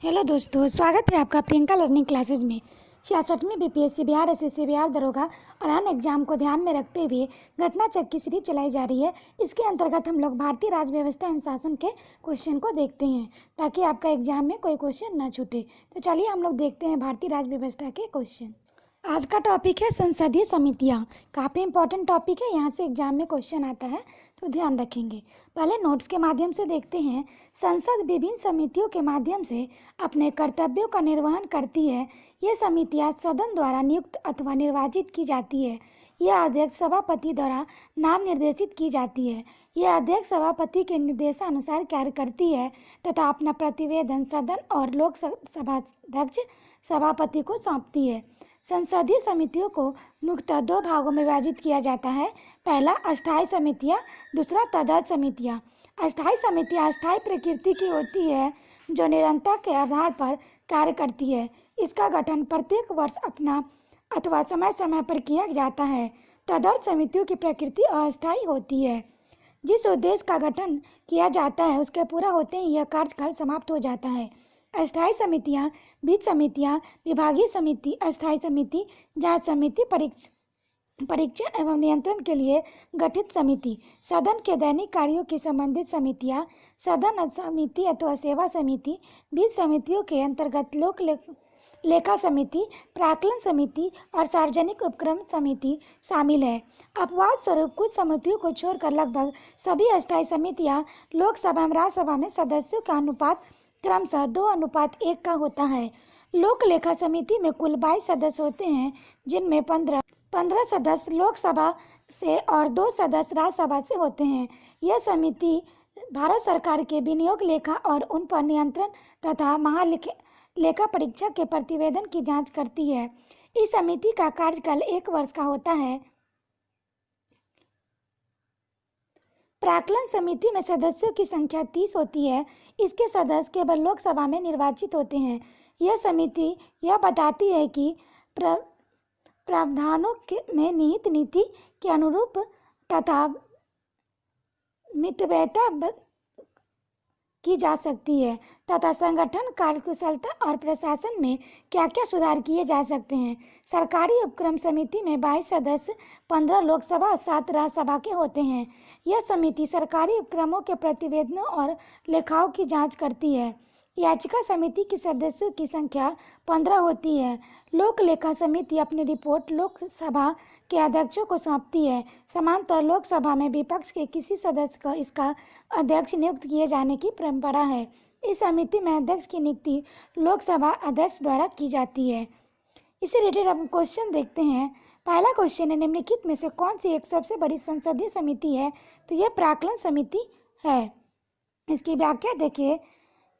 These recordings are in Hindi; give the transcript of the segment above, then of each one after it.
हेलो दोस्तों, स्वागत है आपका प्रियंका लर्निंग क्लासेज में। 66वीं बीपीएससी बिहार एसएससी बिहार दरोगा और अन्य एग्जाम को ध्यान में रखते हुए घटना चक्र की सीरीज चलाई जा रही है। इसके अंतर्गत हम लोग भारतीय राज्य व्यवस्था एवं शासन के क्वेश्चन को देखते हैं ताकि आपका एग्जाम में कोई क्वेश्चन न छूटे। तो चलिए हम लोग देखते हैं भारतीय राज्य व्यवस्था के क्वेश्चन। आज का टॉपिक है संसदीय समितियां। काफ़ी इंपॉर्टेंट टॉपिक है, यहाँ से एग्जाम में क्वेश्चन आता है तो ध्यान रखेंगे। पहले नोट्स के माध्यम से देखते हैं। संसद विभिन्न समितियों के माध्यम से अपने कर्तव्यों का निर्वहन करती है। ये समितियां सदन द्वारा नियुक्त अथवा निर्वाचित की जाती है। यह अध्यक्ष सभापति द्वारा नाम निर्देशित की जाती है। यह अध्यक्ष सभापति के निर्देशानुसार कार्य करती है तथा अपना प्रतिवेदन सदन और लोक सभाध्यक्ष सभापति को सौंपती है। संसदीय समितियों को मुख्यतः दो भागों में विभाजित किया जाता है। पहला अस्थायी समितियां, दूसरा तदर्थ समितियां। अस्थायी समितियां अस्थायी प्रकृति की होती है जो निरंतरता के आधार पर कार्य करती है। इसका गठन प्रत्येक वर्ष अपना अथवा समय समय पर किया जाता है। तदर्थ समितियों की प्रकृति अस्थायी होती है। जिस उद्देश्य का गठन किया जाता है उसके पूरा होते ही यह कार्यकाल समाप्त हो जाता है। अस्थायी समितियां, बीज समितियां, विभागीय समिति, अस्थायी समिति, जांच समिति, परीक्षण एवं नियंत्रण के लिए गठित समिति, सदन के दैनिक कार्यों की संबंधित समितियां, सदन समिति अथवा सेवा समिति, बीज समितियों के अंतर्गत लोक लेखा समिति, प्राक्कलन समिति और सार्वजनिक उपक्रम समिति शामिल है। अपवाद स्वरूप कुछ समितियों को छोड़कर लगभग सभी अस्थायी समितियां लोकसभा एवं राज्यसभा में सदस्यों का अनुपात क्रमशः 2:1 का होता है। लोक लेखा समिति में कुल 22 सदस्य होते हैं, जिनमें 15 सदस्य लोकसभा से और 2 सदस्य राज्यसभा से होते हैं। यह समिति भारत सरकार के विनियोग लेखा और उन पर नियंत्रण तथा महालेखा परीक्षक के प्रतिवेदन की जांच करती है। इस समिति का कार्यकाल 1 वर्ष का होता है। प्राक्कलन समिति में सदस्यों की संख्या 30 होती है। इसके सदस्य केवल लोकसभा में निर्वाचित होते हैं। यह समिति यह बताती है कि प्रावधानों में निहित नीति के अनुरूप तथा मितव्ययता की जा सकती है तथा संगठन कार्यकुशलता और प्रशासन में क्या क्या सुधार किए जा सकते हैं। सरकारी उपक्रम समिति में 22 सदस्य, 15 लोकसभा, 7 राज्यसभा के होते हैं। यह समिति सरकारी उपक्रमों के प्रतिवेदनों और लेखाओं की जांच करती है। याचिका समिति की सदस्यों की संख्या 15 होती है। लोक लेखा समिति अपनी रिपोर्ट लोकसभा के अध्यक्षों को सौंपती है। समांतर लोकसभा में विपक्ष के किसी सदस्य को इसका अध्यक्ष नियुक्त किए जाने की परंपरा है। इस समिति में अध्यक्ष की नियुक्ति लोकसभा अध्यक्ष द्वारा की जाती है। इसे रिलेटेड हम क्वेश्चन देखते हैं। पहला क्वेश्चन है, निम्नलिखित में से कौन सी एक सबसे बड़ी संसदीय समिति है? तो यह प्राक्कलन समिति है। इसकी व्याख्या देखिए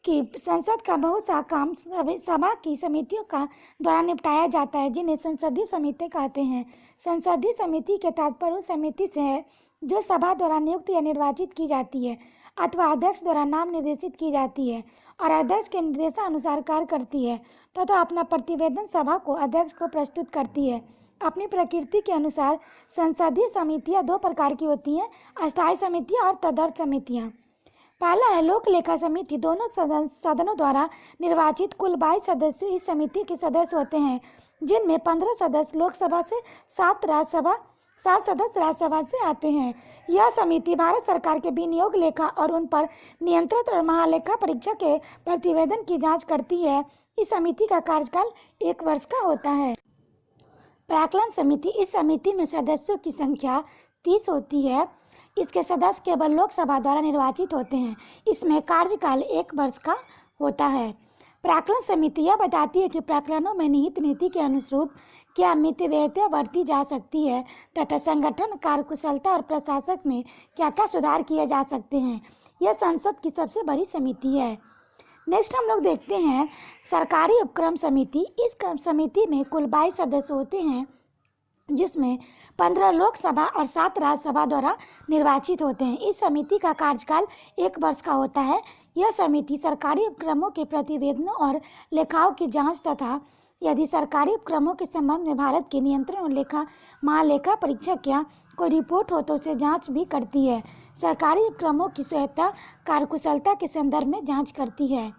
कि संसद का बहुत सा काम सभा की समितियों का द्वारा निपटाया जाता है, जिन्हें संसदीय समिति कहते हैं। संसदीय समिति के तात्पर्य उस समिति से है जो सभा द्वारा नियुक्त या निर्वाचित की जाती है अथवा अध्यक्ष द्वारा नाम निर्देशित की जाती है और अध्यक्ष के निर्देशानुसार कार्य करती है तथा अपना प्रतिवेदन सभा को अध्यक्ष को प्रस्तुत करती है। अपनी प्रकृति के अनुसार संसदीय समितियां 2 प्रकार की होती हैं, अस्थायी समितियां और तदर्थ समितियां। पहला है लोक लेखा समिति। दोनों सदनों द्वारा निर्वाचित कुल 22 सदस्य इस समिति के सदस्य होते हैं, जिनमें 15 सदस्य लोकसभा से 7 सदस्य राज्यसभा से आते हैं। यह समिति भारत सरकार के विनियोग लेखा और उन पर नियंत्रण और महालेखा परीक्षक के प्रतिवेदन की जांच करती है। इस समिति का कार्यकाल 1 वर्ष का होता है। प्राक्कलन समिति, इस समिति में सदस्यों की संख्या 30 होती है। इसके सदस्य केवल लोकसभा द्वारा निर्वाचित होते हैं। इसमें कार्यकाल 1 वर्ष का होता है। प्राक्कलन समिति यह बताती है कि प्राक्कलनों में निहित नीति के अनुरूप क्या मितव्ययता बरती जा सकती है तथा संगठन कार्यकुशलता और प्रशासक में क्या क्या सुधार किए जा सकते हैं। यह संसद की सबसे बड़ी समिति है। नेक्स्ट हम लोग देखते हैं सरकारी उपक्रम समिति। इस समिति में कुल 22 सदस्य होते हैं, जिसमें 15 लोकसभा और 7 राज्यसभा द्वारा निर्वाचित होते हैं। इस समिति का कार्यकाल 1 वर्ष का होता है। यह समिति सरकारी उपक्रमों के प्रतिवेदनों और लेखाओं की जांच तथा यदि सरकारी उपक्रमों के संबंध में भारत के नियंत्रण और महालेखा परीक्षक या कोई रिपोर्ट हो तो उसे जांच भी करती है। सरकारी उपक्रमों की स्वायत्तता कार्यकुशलता के संदर्भ में जांच करती है।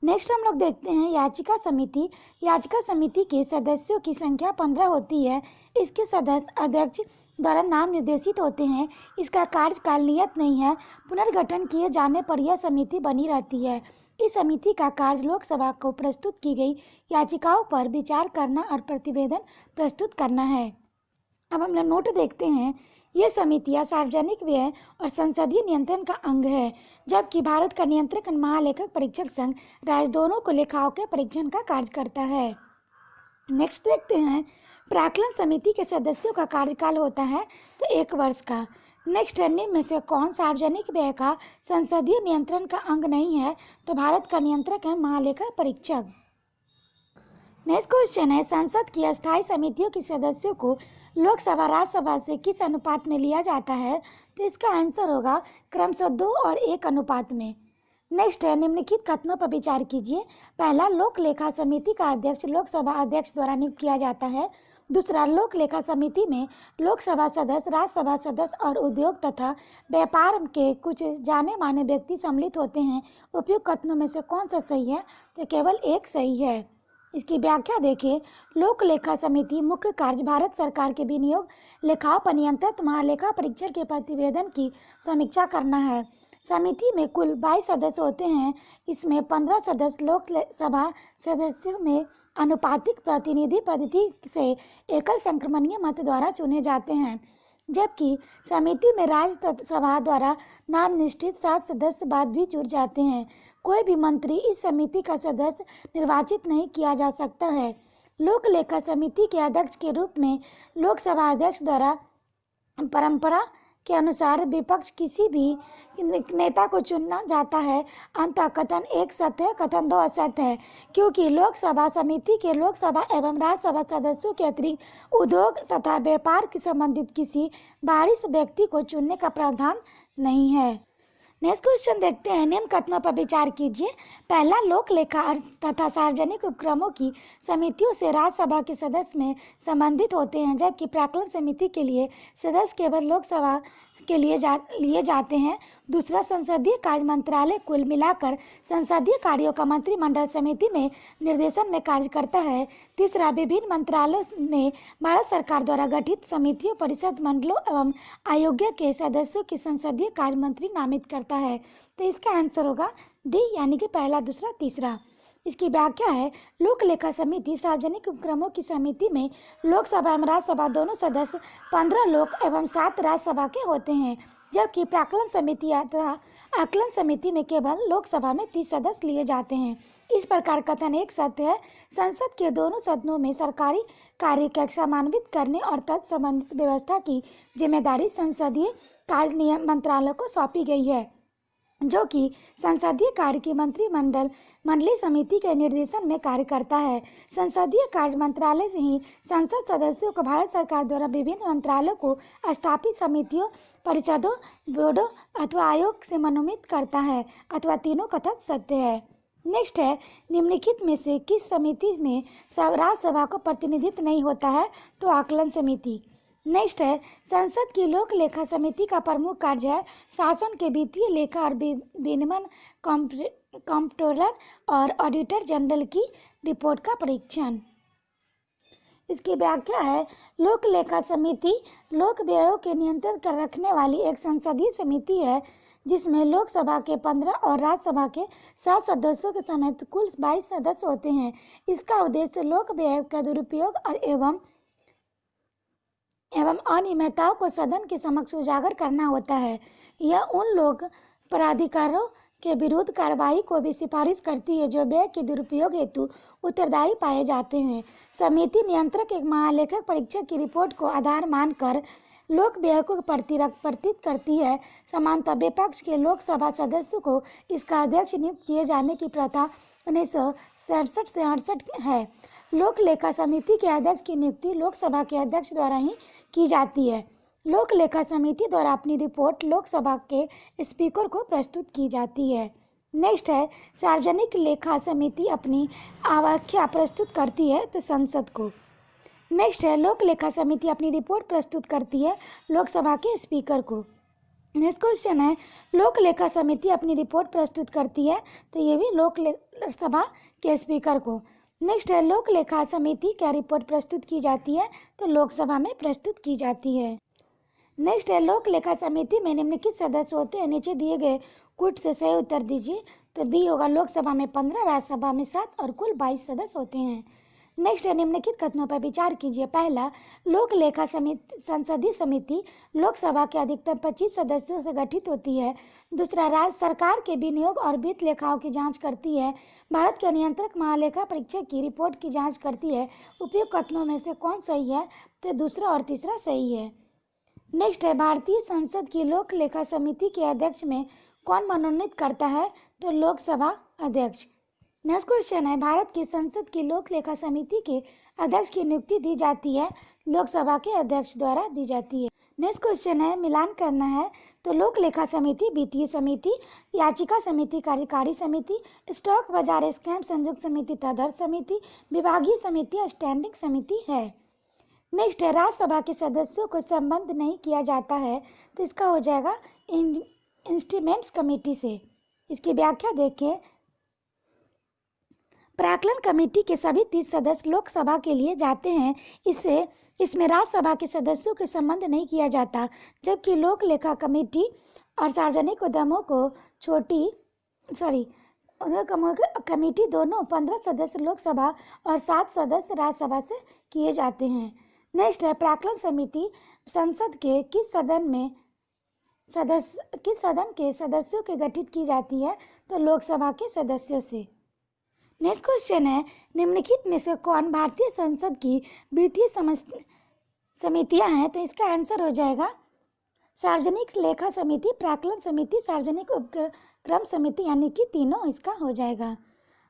नेक्स्ट हम लोग देखते हैं याचिका समिति। याचिका समिति के सदस्यों की संख्या 15 होती है। इसके सदस्य अध्यक्ष द्वारा नाम निर्देशित होते हैं। इसका कार्यकाल नियत नहीं है। पुनर्गठन किए जाने पर यह समिति बनी रहती है। इस समिति का कार्य लोकसभा को प्रस्तुत की गई याचिकाओं पर विचार करना और प्रतिवेदन प्रस्तुत करना है। अब हम लोग नोट देखते हैं। ये समितियां सार्वजनिक व्यय और संसदीय नियंत्रण का अंग है, जबकि भारत का नियंत्रक महालेखक परीक्षक संघ राज्य दोनों को लेखाओं के परीक्षण का कार्य करता है। नेक्स्ट देखते हैं, प्राक्कलन समिति के सदस्यों का कार्यकाल होता है तो 1 वर्ष का। नेक्स्ट है, निम्न में से कौन सार्वजनिक व्यय का संसदीय नियंत्रण का अंग नहीं है? तो भारत का नियंत्रक है महालेखा परीक्षक। नेक्स्ट क्वेश्चन है, संसद की अस्थायी समितियों के सदस्यों को लोकसभा राज्यसभा से किस अनुपात में लिया जाता है? तो इसका आंसर होगा क्रमशः 2 और 1 अनुपात में। नेक्स्ट है, निम्नलिखित कथनों पर विचार कीजिए। पहला, लोक लेखा समिति का अध्यक्ष लोकसभा अध्यक्ष द्वारा नियुक्त किया जाता है। दूसरा, लोक लेखा समिति में लोकसभा सदस्य, राज्यसभा सदस्य और उद्योग तथा व्यापार के कुछ जाने माने व्यक्ति सम्मिलित होते हैं। उपयुक्त कथनों में से कौन सा सही है? तो केवल 1 सही है। इसकी व्याख्या देखें। लोक लेखा समिति मुख्य कार्य भारत सरकार के विनियोग लेखाओं पर नियंत्रित महालेखा परीक्षक के प्रतिवेदन की समीक्षा करना है। समिति में कुल 22 सदस्य होते हैं। इसमें 15 सदस्य लोकसभा सदस्यों में आनुपातिक प्रतिनिधि पद्धति से एकल संक्रमणीय मत द्वारा चुने जाते हैं, जबकि समिति में राज्यसभा द्वारा नाम निश्चित 7 सदस्य बाद भी जुड़ जाते हैं। कोई भी मंत्री इस समिति का सदस्य निर्वाचित नहीं किया जा सकता है। लोक लेखा समिति के अध्यक्ष के रूप में लोकसभा अध्यक्ष द्वारा परंपरा के अनुसार विपक्ष किसी भी नेता को चुनना जाता है। अंततः कथन 1 सत्य है, कथन 2 असत्य है, क्योंकि लोकसभा समिति के लोकसभा एवं राज्यसभा सदस्यों के अतिरिक्त उद्योग तथा व्यापार से संबंधित किसी बाहरी व्यक्ति को चुनने का प्रावधान नहीं है। नेक्स्ट क्वेश्चन देखते हैं। निम्न कथनों पर विचार कीजिए। पहला, लोक लेखा तथा सार्वजनिक उपक्रमों की समितियों से राज्यसभा के सदस्य में संबंधित होते हैं, जबकि प्राक्कलन समिति के लिए सदस्य केवल लोकसभा के लिए लिए जाते हैं। दूसरा, संसदीय कार्य मंत्रालय कुल मिलाकर संसदीय कार्यों का मंत्रिमंडल समिति में निर्देशन में कार्य करता है। तीसरा, विभिन्न मंत्रालयों में भारत सरकार द्वारा गठित समितियों, परिषद, मंडलों एवं आयोगों के सदस्यों की संसदीय कार्य मंत्री नामित करता है। तो इसका आंसर होगा डी, यानी कि पहला, दूसरा, तीसरा। इसकी व्याख्या है। लोक लेखा समिति सार्वजनिक उपक्रमों की समिति में लोकसभा एवं राज्यसभा दोनों सदस्य 15 लोक एवं 7 राज्यसभा के होते हैं, जबकि प्राक्कलन समिति अथवा आकलन समिति में केवल लोकसभा में 30 सदस्य लिए जाते हैं। इस प्रकार कथन 1 सत्य है। संसद के दोनों सदनों में सरकारी कार्य को समन्वित करने और तत्संबंधित व्यवस्था की जिम्मेदारी संसदीय कार्य मंत्रालय को सौंपी गई है, जो कि संसदीय कार्य की मंडलीय समिति के निर्देशन में कार्य करता है। संसदीय कार्य मंत्रालय से ही संसद सदस्यों को भारत सरकार द्वारा विभिन्न मंत्रालयों को स्थापित समितियों, परिषदों, बोर्डों अथवा आयोग से मनोनीत करता है, अथवा तीनों कथन सत्य है। नेक्स्ट है, निम्नलिखित में से किस समिति में राज्यसभा को प्रतिनिधित्व नहीं होता है? तो आकलन समिति। नेक्स्ट है, संसद की लोक लेखा समिति का प्रमुख कार्य है शासन के वित्तीय लेखा और विनियमन, कंप्ट्रोलर और ऑडिटर जनरल की रिपोर्ट का परीक्षण। इसकी व्याख्या है। लोक लेखा समिति लोक व्ययों के नियंत्रण कर रखने वाली एक संसदीय समिति है, जिसमें लोकसभा के 15 और राज्यसभा के 7 सदस्यों के समेत कुल 22 सदस्य होते हैं। इसका उद्देश्य लोक व्यय का दुरुपयोग एवं अनियमितताओं को सदन के समक्ष उजागर करना होता है। यह उन लोग प्राधिकारों के विरुद्ध कार्रवाई को भी सिफारिश करती है जो व्यय के दुरुपयोग हेतु उत्तरदायी पाए जाते हैं। समिति नियंत्रक एक महालेखक परीक्षक की रिपोर्ट को आधार मानकर लोक व्यय को प्रतित करती है। समानतः विपक्ष के लोकसभा सदस्यों को इसका अध्यक्ष नियुक्त किए जाने की प्रथा 1967 से 68 है। लोक लेखा समिति के अध्यक्ष की नियुक्ति लोकसभा के अध्यक्ष द्वारा ही की जाती है। लोक लेखा समिति द्वारा अपनी रिपोर्ट लोकसभा के स्पीकर को प्रस्तुत की जाती है। नेक्स्ट है, सार्वजनिक लेखा समिति अपनी आव्याख्या प्रस्तुत करती है तो संसद को। नेक्स्ट है, लोक लेखा समिति अपनी रिपोर्ट प्रस्तुत करती है लोकसभा के स्पीकर को। नेक्स्ट क्वेश्चन है, लोक लेखा समिति अपनी रिपोर्ट प्रस्तुत करती है, तो ये भी लोक सभा के स्पीकर को। नेक्स्ट है, लोक लेखा समिति क्या रिपोर्ट प्रस्तुत की जाती है, तो लोकसभा में प्रस्तुत की जाती है। नेक्स्ट है, लोक लेखा समिति में निम्नलिखित सदस्य होते हैं, नीचे दिए गए कुछ से सही उत्तर दीजिए। तो बी होगा, लोकसभा में 15, राज्यसभा में 7 और कुल 22 सदस्य होते हैं। नेक्स्ट है, निम्नलिखित कथनों पर विचार कीजिए। पहला, लोक लेखा समिति संसदीय समिति लोकसभा के अधिकतम 25 सदस्यों से गठित होती है। दूसरा, राज्य सरकार के विनियोग और वित्त लेखाओं की जांच करती है। भारत के नियंत्रक महालेखा परीक्षक की रिपोर्ट की जांच करती है। उपयुक्त कथनों में से कौन सही है, तो दूसरा और तीसरा सही है। नेक्स्ट है, भारतीय संसद की लोक लेखा समिति के अध्यक्ष में कौन मनोनीत करता है, तो लोकसभा अध्यक्ष। नेक्स्ट क्वेश्चन है, भारत की संसद की लोक लेखा समिति के अध्यक्ष की नियुक्ति दी जाती है, लोकसभा के अध्यक्ष द्वारा दी जाती है। नेक्स्ट क्वेश्चन है, मिलान करना है, तो लोक लेखा समिति वित्तीय समिति, याचिका समिति कार्यकारी समिति, स्टॉक बाजार स्कैम संयुक्त समिति तदर्थ समिति, विभागीय समिति या स्टैंडिंग समिति है। नेक्स्ट है, राज्यसभा के सदस्यों को संबद्ध नहीं किया जाता है, तो इसका हो जाएगा इंस्ट्रूमेंट्स कमेटी से। इसकी व्याख्या देखें, प्राक्कलन कमेटी के सभी 30 सदस्य लोकसभा के लिए जाते हैं। इसमें राज्यसभा के सदस्यों के संबंध नहीं किया जाता, जबकि लोक लेखा कमेटी और सार्वजनिक उद्यमों को कमेटी दोनों 15 सदस्य लोकसभा और 7 सदस्य राज्यसभा से किए जाते हैं। नेक्स्ट है, प्राक्कलन समिति संसद के किस सदन के सदस्यों के गठित की जाती है, तो लोकसभा के सदस्यों से। नेक्स्ट क्वेश्चन है, निम्नलिखित में से कौन भारतीय संसद की वित्तीय समितियां हैं, तो इसका आंसर हो जाएगा सार्वजनिक लेखा समिति, प्राक्कलन समिति, सार्वजनिक उपक्रम समिति, यानी कि तीनों इसका हो जाएगा।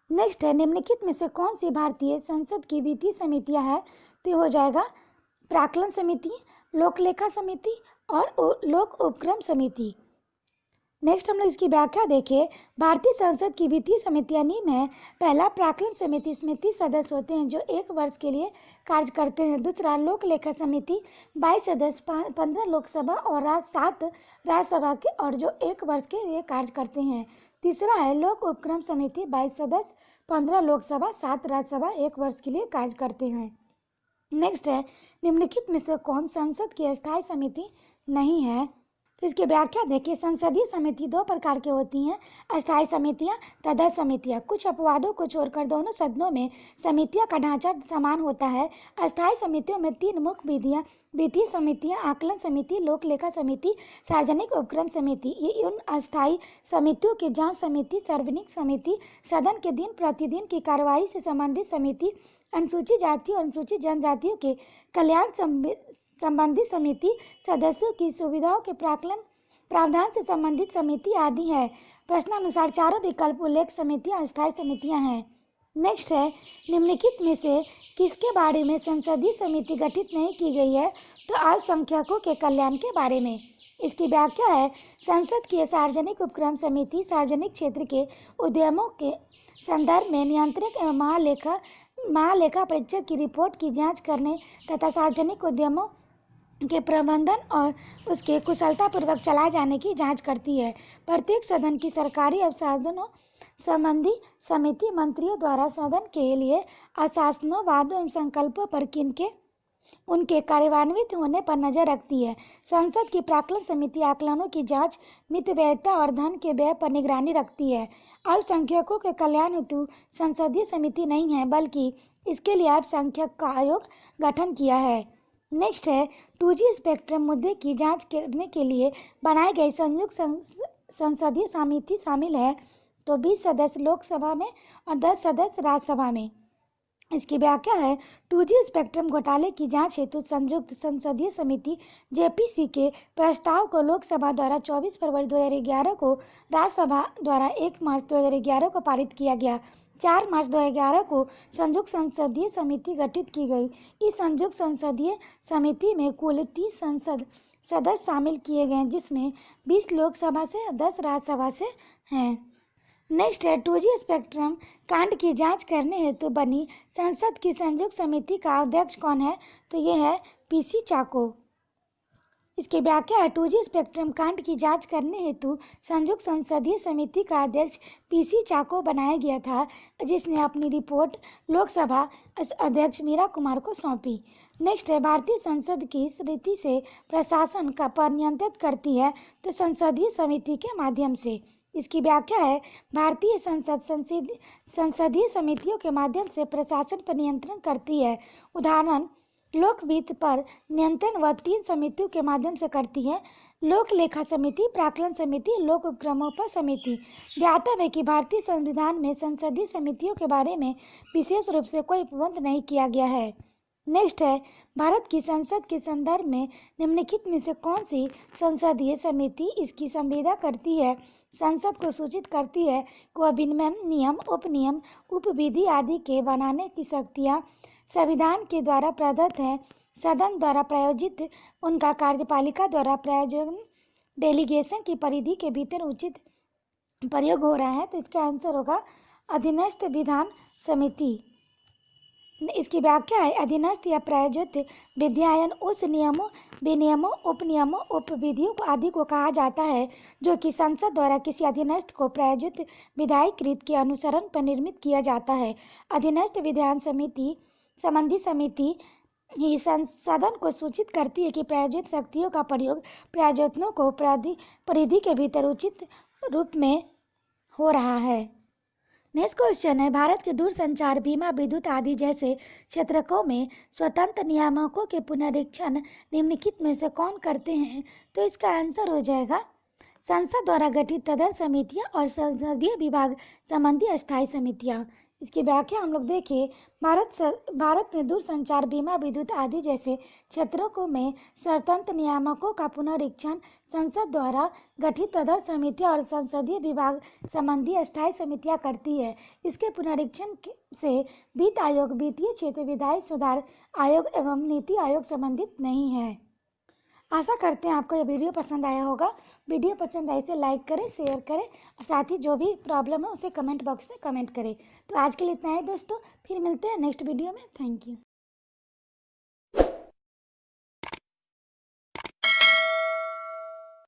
नेक्स्ट है, निम्नलिखित में से कौन सी भारतीय संसद की वित्तीय समितियां हैं, तो हो जाएगा प्राक्कलन समिति, लोक लेखा समिति और लोक उपक्रम समिति। नेक्स्ट हम लोग इसकी व्याख्या देखें, भारतीय संसद की वित्तीय समितियां निम्न है। पहला, प्राक्कलन समिति, इसमें 30 सदस्य होते हैं जो 1 वर्ष के लिए कार्य करते हैं। दूसरा, लोक लेखा समिति 22 सदस्य, 15 लोकसभा और 7 राज्यसभा के और जो 1 वर्ष के लिए कार्य करते हैं। तीसरा है, लोक उपक्रम समिति 22 सदस्य, 15 लोकसभा, 7 राज्यसभा, 1 वर्ष के लिए कार्य करते हैं। नेक्स्ट है, निम्नलिखित में से कौन संसद की अस्थायी समिति नहीं है, तो इसकी व्याख्या देखिए। संसदीय समिति 2 प्रकार की होती हैं, अस्थायी समितियां, तदर्थ समितियां। कुछ अपवादों को छोड़कर दोनों सदनों में समितियों का ढांचा समान होता है। अस्थायी समितियों में 3 मुख्य विधियां, वित्तीय समितियां, आकलन समिति, लोक लेखा समिति, सार्वजनिक उपक्रम समिति। ये उन अस्थायी समितियों की जांच समिति, सार्वजनिक समिति, सदन के दिन प्रतिदिन की कार्रवाई से संबंधित समिति, अनुसूचित जातियों और अनुसूचित जनजातियों के कल्याण संबंधित समिति, सदस्यों की सुविधाओं के प्रावधान से संबंधित समिति आदि है। प्रश्नानुसार चारों विकल्प उल्लेख समितियां अस्थायी समितियां हैं। नेक्स्ट है, निम्नलिखित में से किसके बारे में संसदीय समिति गठित नहीं की गई है, तो अल्पसंख्यकों के कल्याण के बारे में। इसकी व्याख्या है, संसद की सार्वजनिक उपक्रम समिति सार्वजनिक क्षेत्र के उद्यमों के संदर्भ में नियंत्रक एवं महालेखा परीक्षक की रिपोर्ट की जांच करने तथा सार्वजनिक उद्यमों के प्रबंधन और उसके कुशलतापूर्वक चलाए जाने की जांच करती है। प्रत्येक सदन की सरकारी अवसाधनों संबंधी समिति मंत्रियों द्वारा सदन के लिए अशासनों, वादों एवं संकल्पों पर उनके कार्यान्वित होने पर नजर रखती है। संसद की प्राक्कलन समिति आकलनों की जांच, मितव्ययिता और धन के व्यय पर निगरानी रखती है। अल्पसंख्यकों के कल्याण हेतु संसदीय समिति नहीं है, बल्कि इसके लिए अल्पसंख्यक का आयोग गठन किया है। नेक्स्ट है, 2G स्पेक्ट्रम मुद्दे की जांच करने के लिए बनाई गई संयुक्त संसदीय समिति शामिल है, तो 20 सदस्य लोकसभा में और 10 सदस्य राज्यसभा में। इसकी व्याख्या है, 2G स्पेक्ट्रम घोटाले की जांच हेतु संयुक्त संसदीय समिति JPC के प्रस्ताव को लोकसभा द्वारा 24 फरवरी 2011 को, राज्यसभा द्वारा 1 मार्च 2011 को पारित किया गया। 4 मार्च 2011 को संयुक्त संसदीय समिति गठित की गई। इस संयुक्त संसदीय समिति में कुल 30 संसद सदस्य शामिल किए गए, जिसमें 20 लोकसभा से 10 राज्यसभा से हैं। नेक्स्ट है, 2G स्पेक्ट्रम कांड की जांच करने हेतु बनी संसद की संयुक्त समिति का अध्यक्ष कौन है, तो ये है PC चाको। इसकी व्याख्या है 2G स्पेक्ट्रम कांड की जांच करने हेतु संयुक्त संसदीय समिति का अध्यक्ष पीसी चा को बनाया गया था, जिसने अपनी रिपोर्ट लोकसभा अध्यक्ष मीरा कुमार को सौंपी। नेक्स्ट है, भारतीय संसद की रीति से प्रशासन का पर नियंत्रित करती है तो संसदीय समिति के माध्यम से। इसकी व्याख्या है, भारतीय संसदीय समितियों के माध्यम से प्रशासन पर नियंत्रण करती है। उदाहरण, लोक वित्त पर नियंत्रण वह 3 समितियों के माध्यम से करती है: लोक लेखा समिति, प्राक्कलन समिति, लोक उपक्रमों समिति। ध्यातव्य है कि भारतीय संविधान में संसदीय समितियों के बारे में विशेष रूप से कोई प्रबंध नहीं किया गया है। नेक्स्ट है, भारत की संसद के संदर्भ में निम्नलिखित में से कौन सी संसदीय समिति इसकी संविदा करती है? संसद को सूचित करती है कि वह विनियम, नियम, उपनियम, उपविधि आदि के बनाने की शक्तियाँ संविधान के द्वारा प्रदत्त है। सदन द्वारा प्रायोजित उनका कार्यपालिका द्वारा प्रायोजन डेलीगेशन की परिधि के भीतर उचित प्रयोग हो रहा है, तो इसका आंसर होगा अधीनस्थ विधान समिति। इसकी व्याख्या है, अधीनस्थ या प्रायोजित विधायन उस नियमों, विनियमों, उपनियमों, उपविधियों आदि को कहा जाता है जो कि संसद द्वारा किसी अधीनस्थ को प्रायोजित विधायिक रीत के अनुसरण पर निर्मित किया जाता है। अधीनस्थ विधान समिति संबंधी समिति ही सदन को सूचित करती है कि प्रायोजित शक्तियों का प्रयोग प्रायोजनों को परिधि के भीतर उचित रूप में हो रहा है। नेक्स्ट क्वेश्चन है, भारत के दूरसंचार, बीमा, विद्युत आदि जैसे क्षेत्रों में स्वतंत्र नियामकों के पुनरीक्षण निम्नलिखित में से कौन करते हैं? तो इसका आंसर हो जाएगा संसद द्वारा गठित तदर समितियां और संसदीय विभाग संबंधी अस्थायी समितियां। इसकी व्याख्या हम लोग देखें, भारत में दूरसंचार, बीमा, विद्युत आदि जैसे क्षेत्रों में स्वतंत्र नियामकों का पुनरीक्षण संसद द्वारा गठित तदर समितियां और संसदीय विभाग संबंधी अस्थायी समितियां करती है। इसके पुनरीक्षण से वित्त आयोग, वित्तीय क्षेत्र, विधायी सुधार आयोग एवं नीति आयोग संबंधित नहीं है। आशा करते हैं आपको यह वीडियो पसंद आया होगा। वीडियो पसंद आए इसे लाइक करें, शेयर करें और साथ ही जो भी प्रॉब्लम है उसे कमेंट बॉक्स में कमेंट करें। तो आज के लिए इतना ही दोस्तों, फिर मिलते हैं नेक्स्ट वीडियो में। Thank you.